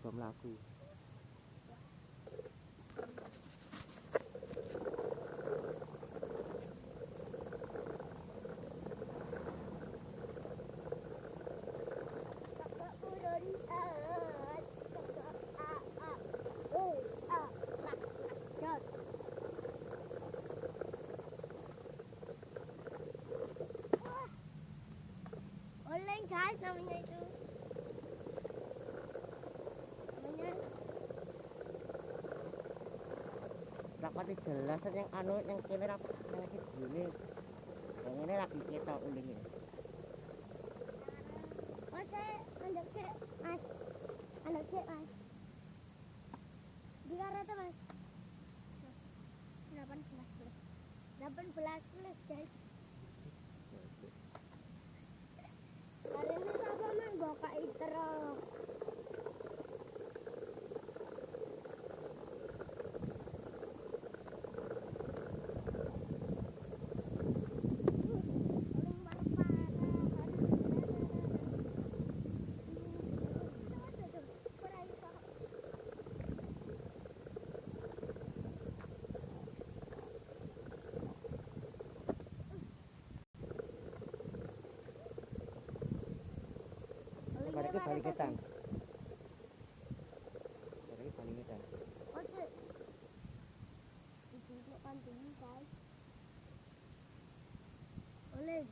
coba melaku. Oleng guys namanya itu. Namanya Rapati jelas yang anu yang kene rapat yang ini. Yang ini lagi kita uling ini. oh saya andek sih mas. Andek sih mas. Di kareta mas. 18 plus guys. Kali ini siapa man bawa terus. Balik ketan. Balik ketan. Oh sih. Ditunjuk kantin guys. Oleh.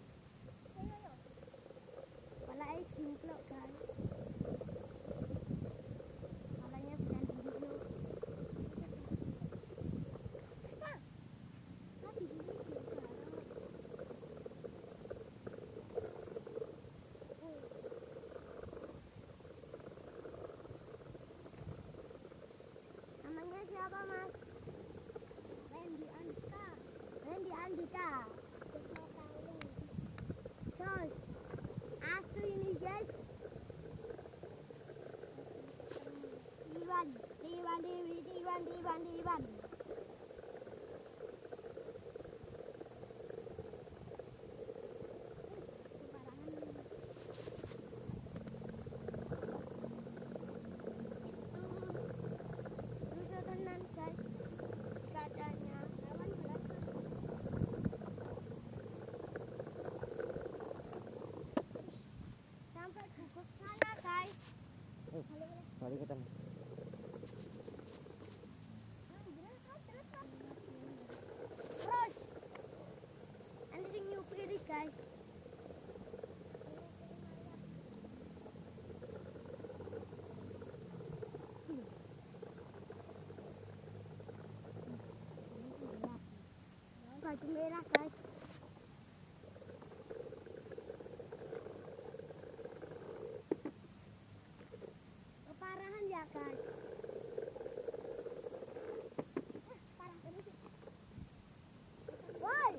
Pala ay simplok guys. Palanya sedang video. Namanya siapa mas? Randy Andika. Randy Andika. Guys, asli ini guys. Diwan. Lucu tenan guys. Kacanya 18. Sampai gugup sana guys. Balik ketan. Terus nanti sing nyupiri guys. Baju merah guys. Keparahan ya guys. Parah terus. Woi.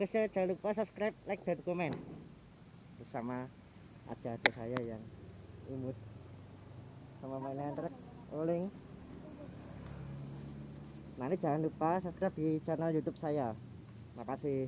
Jangan lupa subscribe, like, dan komen bersama ada saya yang imut sama mainan truk uling Nah, ini jangan lupa subscribe di channel YouTube saya. Makasih.